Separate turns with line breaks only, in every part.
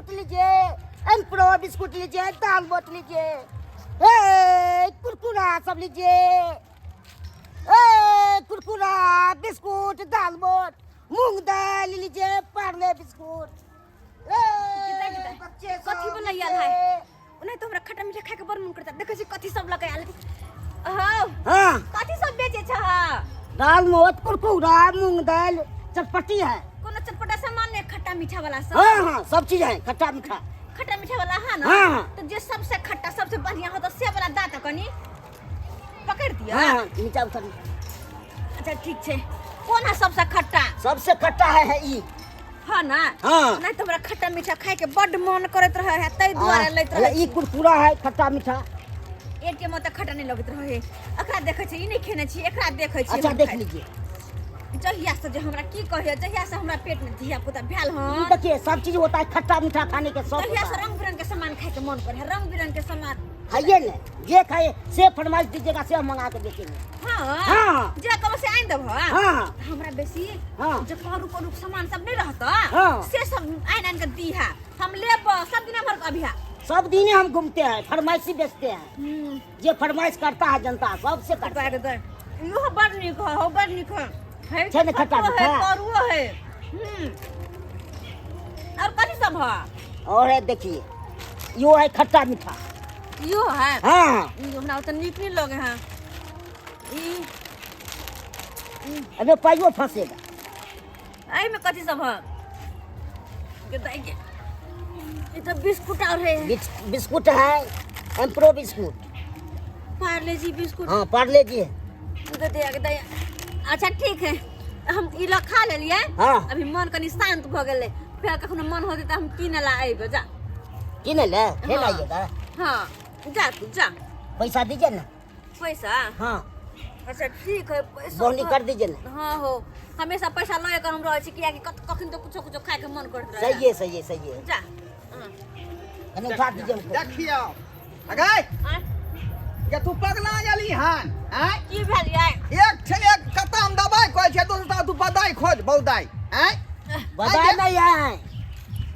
Biscuit लीजिए, emperor biscuit लीजिए, दाल boat लीजिए, कुरकुरा सब लीजिए, कुरकुरा बिस्कुट दाल बोट, मूंग दाल लीजिए, पार्ले बिस्कुट। बच्चे
कथी बनैया है नहीं तो हमरा खट्टा मीठा खाए के बड़ मन करता देखै छी कथी सब लगे आल हां कथी सब बेचे छ
दाल मोट कुरकुरा मूंग दाल चटपटी है
कोनो चटपटा सामान है खट्टा मीठा वाला सब
हां सब चीज है खट्टा मीठा
वाला है ना
हाँ।
तो जे सबसे खट्टा सबसे बढ़िया हो तो से वाला दांत कनी पकड़ दिया
हां नीचा उतर।
अच्छा ठीक छे कौन है सबसे खट्टा
है ई
हां ना
हाँ।
नहीं तो हमरा खट्टा मीठा खाए के बड़ मन करत रहे है तै द्वारा लैत रहे
ई कुरकुरा है खट्टा मीठा
एक के मत खट्टा नहीं लगत रहे एकरा देखे छी ई नहीं खेने छी एकरा देखे छी
अच्छा देख लीजिए
जहिया से जो हमरा की कहियो जहिया से हमरा पेट में धिया पुता भेल हन
देखिए सब चीज होता है खट्टा मीठा खाने के सब
जहिया से रंग बिरंग के सामान खाए के मन करे रंग बिरंग के सामान
खाइए ना जे खाए से फरमाइश दीजिएगा से हम मंगा के देखेंगे।
हां जे कब से आइन देब
हां
हमरा बेसी
हां
जो करू करू सामान सब नहीं रहता
हाँ।
से सब आइन के दी है हम लेब सब दिन भर अभी
सब दिन हम घूमते हैं फरमाइशी बेचते हैं जे फरमाइश करता है जनता सबसे करता है।
यो बड़ निक हो बड़ निक है
छे न खट्टा मीठा
करुओ है और कथी सब है
और है देखिए यो है खट्टा मीठा
यो है
हां
यो हमरा तो निक नहीं लगे हैं ई
अबे पाइयो फंसेगा
आई में कथी सब है के दाई के ये तो बिस्कुट और है
बिस्कुट है एम्प्रो बिस्कुट
पार्ले जी बिस्कुट
हां पार्ले जी
दे दे अच्छा ठीक है हम ई लो खा ले लिए
हां
अभी मन कनी शांत भ गेले फिर कखनो मन होते त हम किने ला आइबे जा
किने ले ले आइएगा
हां जा तू जा
पैसा दीजिए ना
पैसा
हां
अच्छा ठीक है पैसा
बोनी कर दीजिए ना
हां हो हमेशा पैसा लए कर हम रहे छी किया कि कखन तो कुछ खाए के मन करत रहे
सही है
जा
कने उठा दीजिए हमको
देखियो अगे ये तू पगला गेली हन हैं
की भेल याय
एक छे एक कतम दबाई कहै छै दोसर तू बदाई खोज बौदाई हैं
बता नहीं है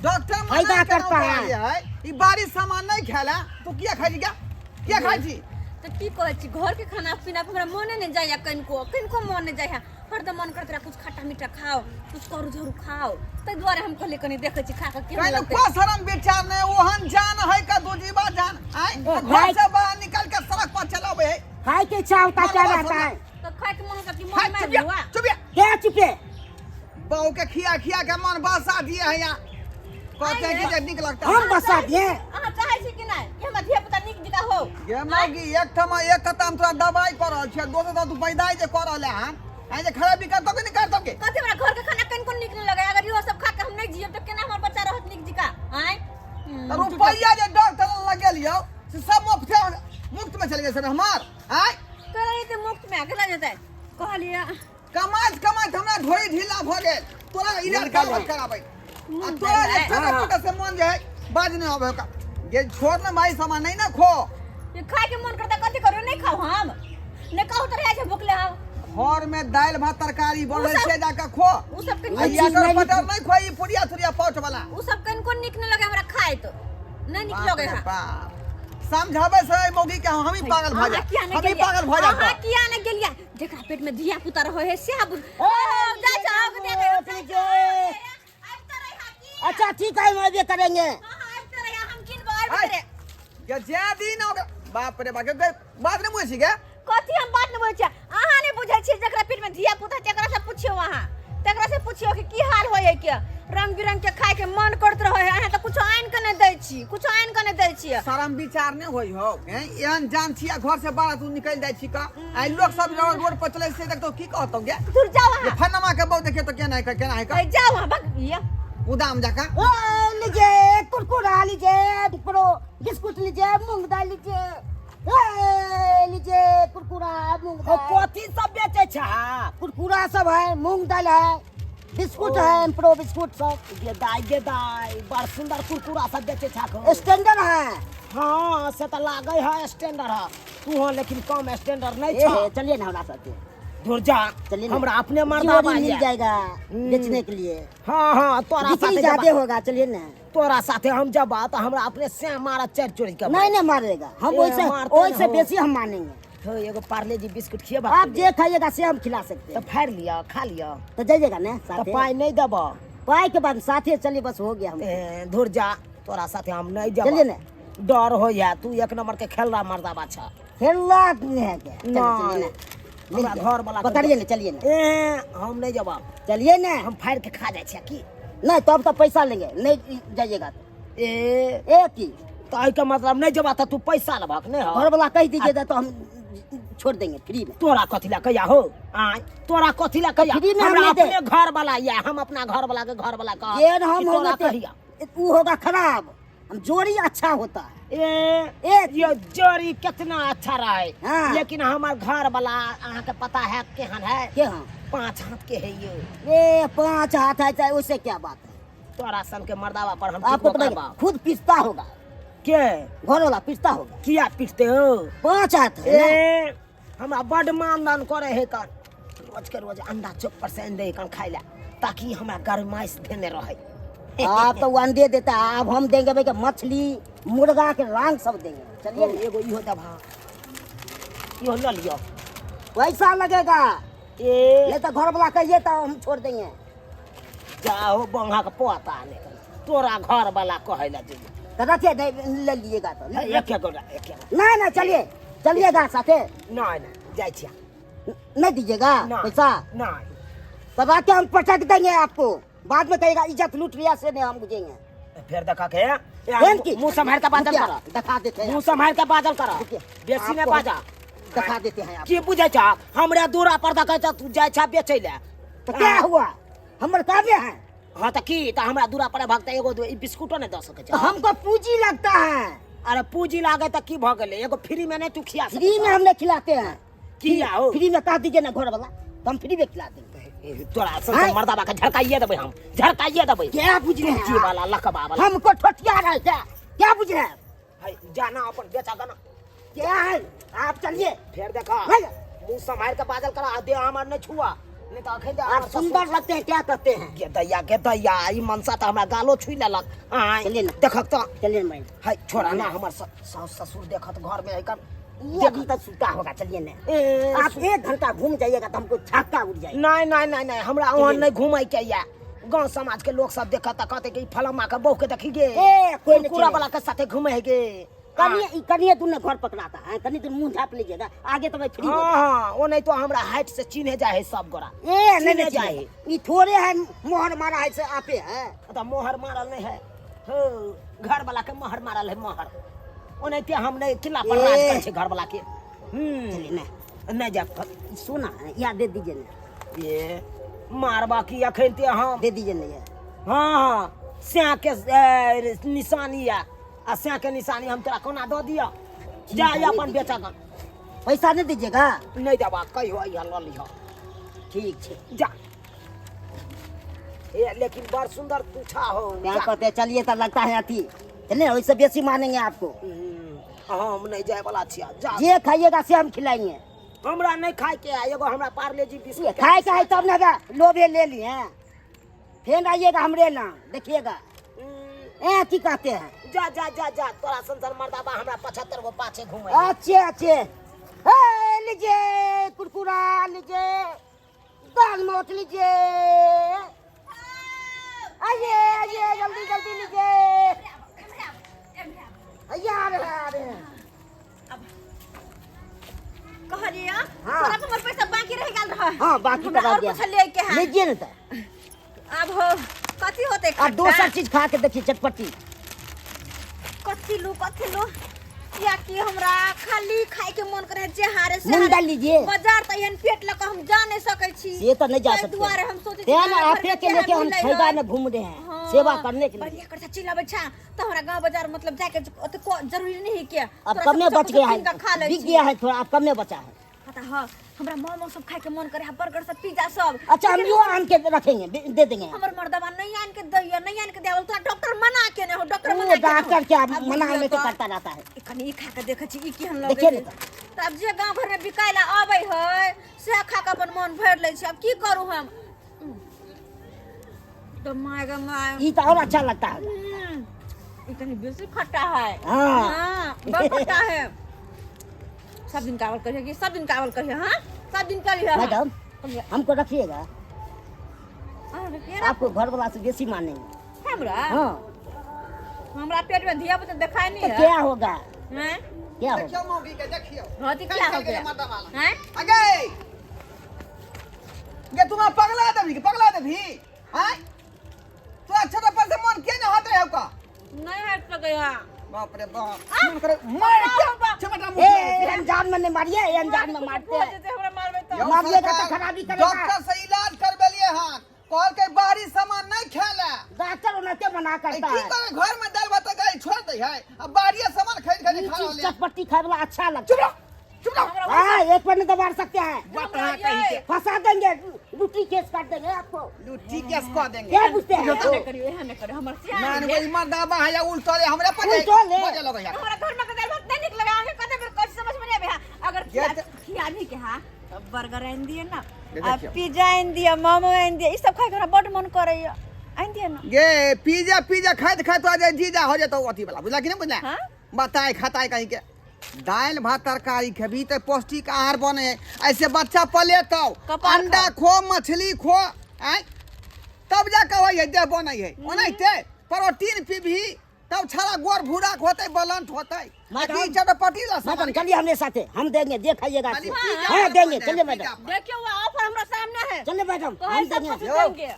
डॉक्टर
फायदा करता है
ई बारिश सामान नहीं खेला तू किया खाई क्या खाई छी
तो की कहै छी घर के खाना पीना पे हमरा मने नहीं जाया कनको मन नहीं जाया हरदम मन करत रहा कुछ खट्टा मीठा खाओ कुछ करू झरू खाओ तै द्वारे हम कहले कनी देखे छी खा के केहन
कहले
लगतै
को शरम विचार ने ओहन जान है का दू जीवा जान हैं घर से बाहर निकल के सड़क पर चलावे है
खाए के इच्छा होता क्या रहता है
तो खाए के मन होता कि मन में हुआ
चुप
क्या चुपे
बहू के खिया के मन बसा दिए है यहाँ कहते हैं कि निक लगता
हम बसा दिए
अहाँ चाहै छी कि नहीं कि हमर धिया पुता निक दिका हो
ये मौगी एक खतम तोरा दवाई कर रहल छै दोसर तू पैदाई जे कर रहले हन आ जे खराबी करतो कि नहीं करतो के
कथि हमरा घर के खाना कनको निक नहीं लगे अगर यो सब खा के हम नहीं जियब त केना हमर बच्चा रहत निक दिका हैं
रुपया जे डॉक्टर लग गेलियो से सब मुफ्त में चल गए सर हमार हैं
करे त मुफ्त में अकेला जतै कहलिए
कमात हमरा ढोई ढीला भ गेल तोरा इलाज कराबै आ तोरा जे छोटा मोटा से मन जे बाज नहीं आवे का ये छोड़ ना भाई सामान नहीं ना खो
ये खाए के मन करता कथि करो नहीं खाओ हम नहीं खाओ त रहे छै भूखले हम
घर में दाल भात तरकारी बनल छै जाके खो
उ सब के
आ याकर पटर नहीं खोई पुड़िया तुरिया पाउच वाला
उ सब कनको निक नहीं लगे हमरा खाए तो नहीं निक लगे है
समझावे से मौगी के हम ही पागल भ जा हम ही पागल भ जा
हां किया नहीं गेलिया जेकरा पेट में धिया पुता रहे है से बुझ जा जाओ के देखे
अच्छा ठीक है हम ये करेंगे
हम किन बार
ये जे दिन बाप रे बाप बात नहीं बुझी के
कथी हम बात नहीं बुझै छी अहाँ नहीं बुझै छी जेकरा पेट में धिया पुता तेकरा से पूछियो वहां तेकरा से पूछियो कि की हाल होय है के रंग बिरंग के खाए के मन करत रहे है अहाँ त कुछ आइन के नहीं दै छी कुछ आइन के नहीं दै छी
शरम विचार नहीं होई हो एहन जान छिया घर से बाहर तू निकल जाय छी का आई लोग सब रोड पर चले से देखतो की कहतो गे
दूर जाओ
ये फनमा के बहु देखे तो केना है का
जाओ वहां भाग ये
उदाम जाका
लीजिए कुरकुरा लीजिए बिस्कुट लीजिए मूंग दाल लीजिए लीजिए कुरकुरा मूंग दाल
कथी सब बेचे छा
कुरकुरा सब है मूंग दाल है बिस्कुट है एम्प्रो बिस्कुट सब
ये दाई बड़ सुंदर कुरकुरा सब बेचे छा
स्टैंडर्ड है
हां से त लागे है स्टैंडर्ड है तू हो लेकिन कम स्टैंडर्ड नहीं छा
चलिए ना हमारा साथ
दूर जा
चलिए
हमरा अपने मर्दा
मिल जाएगा बेचने के लिए
हां तोरा साथ
ज्यादा होगा चलिए ना
तोरा साथे हम जब तो हमरा अपने से मारा चर चोरी के
नहीं नहीं मारेगा, हम
ए, मारते
वैसे
हो।
बेसी हम मानेंगे।
हो एगो पार्ले जी बिस्कुट खिएबा
आप जे खाइएगा से हम खिला सकते
तो
हैं।
फाड़ लिया खा लिया
तो जाइएगा ना
तो
साथे,
पाई नहीं देब
पाई के बाद साथे चलिए, बस हो गया हम।
धुर जा तोरा साथे हम नहीं
चलिए
जब
ना,
डर हो या तू एक नंबर के खेल रहा मर्दा बाछा
खेलना नहीं है क्या? चलिए,
नहीं।
चलिए ना,
हमरा घर वाला
पकड़िए ना, चलिए ना,
हम नहीं जब
चलिए ना।
हम फाड़ के खा जाए की
नहीं तब तो पैसा लेंगे, नहीं जाइएगा तो एक ही
तो का मतलब नहीं जब तू पैसा लबक नहीं हो
घर वाला कह दीजिएगा तो हम छोड़ देंगे फ्री में।
तोरा कथिला कहिया हो तोरा कथिला कहिया
फ्री में हम
हमरा
नहीं दे।
अपने घर वाला या हम अपना घर वाला के घर वाला का
ये हम
कि तोरा
होगा
कहिया
वो होगा खराब, हम जोड़ी अच्छा होता है।
ए ये जोड़ी कितना अच्छा रहे
हाँ।
लेकिन हमार घर वाला अहाँ के पता है केहन है
क्या हाँ?
5 हाथ के है ये
ये 5 हाथ है चाहे उससे क्या बात है?
तोरा सन के मर्दावा पर हम
आपको
कितना
पता
करबा?
खुद पिसता होगा,
के
घर वाला पिसता होगा।
किया पीटते हो
5 हाथ है ना?
ए हमरा बड मानदान करे है कन रोज के रोज अंडा चौक पर से अंडे कन खाई ला ताकि हमरा गरमाइश देने रहे
आप तो वो अंडे देता है, अब हम देंगे भाई मछली मुर्गा के रंग सब देंगे। चलिए ना।
एगो इहो दबा इहो ल लियो
पैसा लगेगा,
ए
नहीं तो घर वाला कहिए तो हम छोड़ देंगे।
जाओ बंगा के पोता ने तोरा घर वाला कहे ला दे
तो रखिए, ले लीजिएगा तो
एक
नहीं नहीं, चलिए चलिएगा साथे,
नहीं जाय छिया
नहीं दीजिएगा
नहीं।
पैसा
नहीं
तो रख के हम पटक देंगे आपको, बाद में कहेगा इज्जत लूट लिया से नहीं हम बुझेंगे।
फिर देखा के
बहन की
मुंह संभाल के बादल
रुकिया,
कर
दिखा देते हैं
मुंह संभाल के बादल कर
रुकिए,
बेसी ने
आपको
बाजा
दिखा देते हैं आप।
की बुझे छ हमरा दूरा पर देखै छ तू जाय छ बेचै ले
तो क्या हुआ, हमर काव्य है
हां त की त हमरा दूरा पर भगता एगो बिस्कुटो ने द सकै छ
तो हमको पूंजी लगता है,
अरे पूंजी लागे त की भ गेलै एगो फ्री में नहीं तू खिया सकै
फ्री में हम नहीं खिलाते हैं।
किया हो
फ्री में कह दीजिए ना घर वाला, तो हम फ्री में खिला देंगे।
तोरा सब मर्दाबा के झड़काइए देबै हम झड़काइए देबै
क्या बुझ रहे
जी
हैं आप?
वाला लकबा वाला
हमको ठोठिया रहे क्या बुझ रहे हैं?
है जाना अपन बेचा गना
क्या है, आप चलिए।
फिर देखा
है।
मुंह संभाल के बादल करा दे हमार नहीं छुआ नहीं तो अखे दे
आप सुंदर लगते हैं, क्या करते हैं?
के दैया ई मनसा त हमरा गालो छुई लेलक
चलिए ना।
देखक त
चलिए मैं
है छोड़ा ना हमर सास ससुर देखत घर में है कर
ये अभी तक सूता होगा। चलिए ना, आप 1 घंटा घूम जाइएगा तो हमको छक्का उड़ जाएगा।
नहीं नहीं नहीं नहीं हमरा वहां नहीं घुमाई के या गांव समाज के लोग सब देखत कहते कि फलमा के बहू के देखी गे
कोई नहीं
पूरा
चलेगा।
वाला के साथे घूमे गे
कनिए तूने घर पकड़ाता है, कनी तुम मुंह झाप लीजिएगा, आगे तो मैं फ्री हो जाऊंगा।
हां वो नहीं तो हमरा हाइट से चिन्हे जाए है सब गोरा
नहीं
चिन्हे
जाए,
जाए
ये थोड़े है मोहर मारा है से आपे है।
तो मोहर मारल नहीं है हो घर वाला के मोहर मारल है मोहर ओ नहीं ते हम नहीं किला पर राज कर छे घर वाला के
चलिए ना,
नहीं जा
सुना याद दे दीजिए ना,
ये मारबा की अखन ते हम
दे दीजिए ना ये।
हां स्या के निशानी या आ स्या के निशानी हम तोरा कोना दो दिया जा अपन बेचा गन
पैसा नहीं दीजिएगा?
नहीं देबा कहियो या ल लिहो
ठीक है,
जा ए लेकिन बड़ सुंदर पूछा हो
क्या
जा।
कहते हैं, चलिए तो लगता है अति, चलिए वैसे बेसी मानेंगे आपको।
हम नहीं जाए वाला छिया जा
जे खाइएगा से हम खिलाएंगे।
हमरा नहीं खाए के है एगो हमरा पार्ले जी बिस्कुट
खाए का है तब ना लोभे ले लिए हैं, फिर आइएगा हमरे ना देखिएगा की कहते हैं।
जा जा जा जा तोरा संसार मर्दाबा हमरा 75 गो पाछे घूमे
अच्छे अच्छे, लीजिए कुरकुरा लीजिए, दाल मोट लीजिए, आइए आइए जल्दी जल्दी लीजिए, आ रहे हैं।
कहलिए
हाँ।
तोरा हमर पैसा बाकी रह गेल रहा
हाँ बाकी
हमरा
तो
और
गया,
कुछ ले के है
लीजिए ना तो।
अब हो कथी होते
और दूसरा चीज खा के देखिए चटपटी।
कथी लू या कि हमरा खाली खाए के मन करे जे हारे से
मुंडा लीजिए,
बाजार त एहन पेट लक हम जा नहीं सकै छी
ये तो नहीं जा
ताहि
सकते।
दुआरे हम सोचे छी
तेन
गाँव घर
आपे
में
के लेके हम
केहन
फायदा
मिलै
में घूम रहे हैं,
हाँ।
सेवा करने के लिए।
बढ़िया करता चिल्लाबै छा तो हमरा गांव बाजार मतलब जाके ओते जरूरी नहीं है के
अब कब में बच गया है, बिक गया है थोड़ा, अब कब में बचा है।
पता है हमरा मोमो सब खाए के मन करे है, बर्गर सब पिज्जा सब।
अच्छा हम यो आन के रखेंगे, दे देंगे।
हमर मर्दवा नहीं आन के दैया नहीं आन के देवल तो डॉक्टर मना के ने हो डॉक्टर
वो
मना के
डॉक्टर क्या
अब
मना
बुझियौ
में तो
तो।
करता रहता है।
कनी खा के देखे छी ई केहन
देखिए
लगे
ना
तब जे गांव घर में बिकायला आबै है से खा के अपन मन भर ले छी। अब की करू हम तो माय गे माय
ये तो और अच्छा लगता है।
इतनी बेसी खट्टा है।
हाँ।
हाँ, बहुत खट्टा है। सब दिन कावल करिए, सब दिन कावल करिए। हाँ, सब दिन करिए।
मैडम हमको रखिएगा,
रखिए।
आपको घर वाला से बेसी मानेंगे।
हमरा
हाँ
हमरा पेट में धिया पुता दिखाई नहीं
तो
है।
क्या होगा,
हैं?
क्या होगा?
देखियो मौगी के देखियो
रोटी क्या हो गया? हैं?
अगे ये तुम्हारा पगला देवी हैं? तो अच्छा तो पर से मन के ना हाथ रहे का
नहीं हट सकेगा।
बाप रे बाप मन करे मार के चमटा मुंह
ए अनजान में नहीं मारिए, ए अनजान में मारते हैं।
हमरा मारबे तो
मारिएगा तो खराबी करेगा।
डॉक्टर से इलाज करबेलिए हां कहल के बाहरी सामान नहीं खेले।
डॉक्टर उन्हें क्या मना करता
की
है?
करे घर में दाल भात गाय छोड़ दे है अब बाहरी सामान खरीद खरीद खा
चीज
रहे
चटपटी खाने वाला अच्छा लगता है।
चुप रहो
हाँ, एक पर नहीं दबा सकते हैं,
बात है कहीं के
फंसा देंगे, लूटी केस काट देंगे आपको।
लूटी केस को देंगे
क्या पूछते हैं?
नहीं करियो, एहन नहीं करियो। हमर सियान
मान
है।
वही मर्दाबा है या उल्टोले हमरे पर
उल्टोले?
मजे लगे यार
हमरा घर में कदर नहीं निकलेगा। आगे कदर फिर कुछ समझ में नहीं आवे। अगर
ये
खियानी के हां बर्गर आइन दिए ना,
ये
आ
देखियो।
पिज्जा आइन दिए, मोमो आइन दिए, ई सब खाए के हमरा बड मन करैया। आइन दिए ना।
गे पिज्जा खाते तो आज जीजा हो जाता अथी वाला बुझला कि नहीं बुझला
हाँ?
बताए खताए कहीं के दाल भात तरकारी खेबी तो पौष्टिक आहार बने ऐसे बच्चा पले तो
कपार
अंडा खो मछली खो आय तब जा के है देह बनै है ओनाइते प्रोटीन पीबी तब छाला गोर भूरा होते बलंत होते
मैडम,
बाकी चटपटी ला
मैडम चलिए हमारे साथ, हम देंगे, देखिएगा।
खाली
हाँ
पिज्जा
देंगे,
बने,
चलिए
पिज्जा
मैडम,
देखियो वो ऑफर हमरा सामने है।
चलिए मैडम,
तो
हम
हम सब
देंगे।
कुछ देंगे।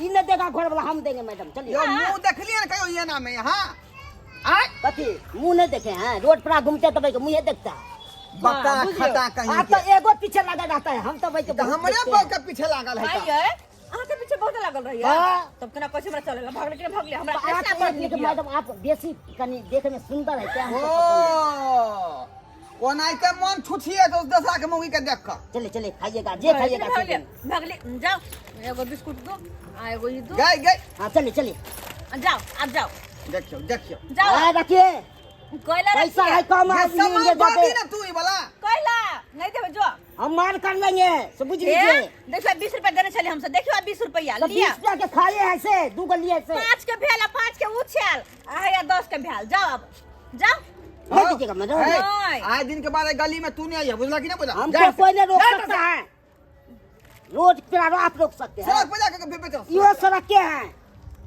इन्हें देगा घर वाला, हम देंगे मैडम, चलिए।
यो मुंह देखलिए ना कहियो ये नाम है हां आय
कथी मुंह नहीं देखे हैं? रोड पर घूमते तो भाई मुँह देखता है।
बता
बुझियो।
खता कहीं
आप
के
तो एगो पीछे लगा रहता है, हम तो भाई
तो हमरे पर के पीछे लागल है
भाई
का
ये अहाँ के पीछे बहुत लागल रही है।
हाँ।
तब केना कैसे हमरा चलेला? भागले के भागले हमरा
आप
कैसा पड़
एक
गया?
मैडम, आप बेसी कनी देखे में सुंदर है क्या?
ओ ओनाइते मन छुछिए तो उस दशा के मौगी के देख कर
चलिए चलिए, खाइएगा, जे खाइएगा से
भागले
देंगे।
भागले जाओ, एगो बिस्कुट दो, आ एगो ये दो।
गए गए
हाँ चलिए चलिए,
जाओ आप जाओ
देखियो देखियो
जाओ।
हाँ रखिए,
कोयला
पैसा
रखिए।
है कम,
ये
आप
सामान
लेंगे
बादी
जाते,
ना तू ही वाला
कोयला नहीं देबे जो।
हम मार कर लेंगे, सब बुझ
ए,
लीजिए।
देखियो 20 रुपया देने चले हमसे, देखियो 20 रुपया
तो
लिया।
20 रुपया के खाए ऐसे, दू गलिए ऐसे।
5 के भेल, 5 के उछल, आ या 10 के भेल। जाओ अब जाओ।
नहीं दीजिएगा मैडम,
है,
नहीं।
आज दिन के बाद ये गली में तू नहीं आई है बुझला कि नहीं बुझला
हमको कोई नहीं रोक सकता है। रोड पे आप रोक सकते हैं,
सड़क पे जाके फिर बेचो
यो सड़क के हैं,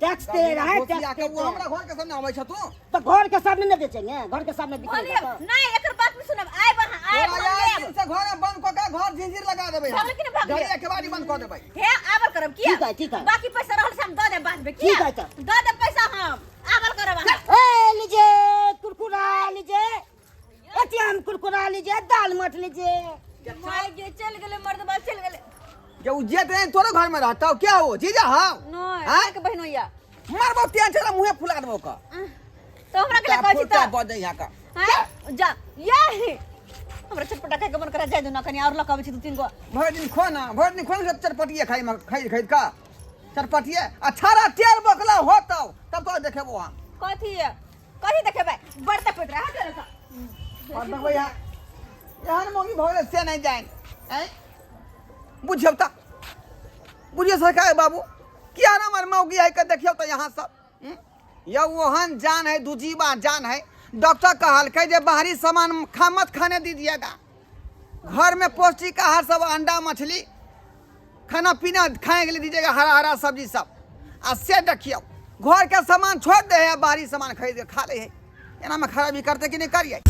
टैक्स दे रहा है, टैक्स
के
देते
वो
हैं।
हमरा घर के सामने आवे छ तू
तो घर के सामने नहीं बेचेंगे, घर के सामने
बोलिए
बिकेगा तो।
नहीं, एकर बात में सुनब। आए वहां आए
तोरा यार
हम
दिन से घर में बंद क के घर झिंझिर लगा देबे
भागले कि नहीं भागले?
गली के बाड़ी बंद कर देबे
हे आबर करब किया?
ठीक है, ठीक है।
बाकी पैसा रहल से हम दे दे बाद में किया?
ठीक है, तो।
दे दे पैसा हम आबर करब अहाँ।
ए लीजिए कुरकुरा लीजिए, एटीएम कुरकुरा लीजिए, दाल मठ लीजिए।
मार के चल गेले, मर्दबा चल गेले।
जे उज्जत है तोरे घर में रहता हो क्या हो जीजा हां
नहीं
हाँ?
के बहनोइया।
मारबो तेन चला मुंह फुला देबो का
तो हमरा के कहै छी
क्या
त
बद यहां का
हैं? जा ये हमरा चटपटा खाए के मन करे, जाय दो ना कनी और लकावे छी 2-3 गो।
भर दिन खोना चटपटिया खाई में खरीद का चटपटिया अठारह टेर बकला होता तब तो देखेबो हम
कथी देखेबै? बड़ता पेट रहा तेरे सा।
और देखो यहाँ मोगी भोले से नहीं जाए हैं बुझियो ता बुझियो सरकार बाबू क्या ना मर मौगी है के देखियो तो यहाँ सब ये वहन जान है दूजीबा जान है। डॉक्टर कहल के जे बाहरी सामान मत खाने दीजिएगा, घर में पौष्टिक आहार सब अंडा मछली खाना पीना खाने के लिए दीजिएगा, हरा हरा सब्जी सब। आ से देखियो घर के सामान छोड़ दे है, बाहरी सामान खरीद के खा ले है। एना में खराबी करते कि नहीं करिए।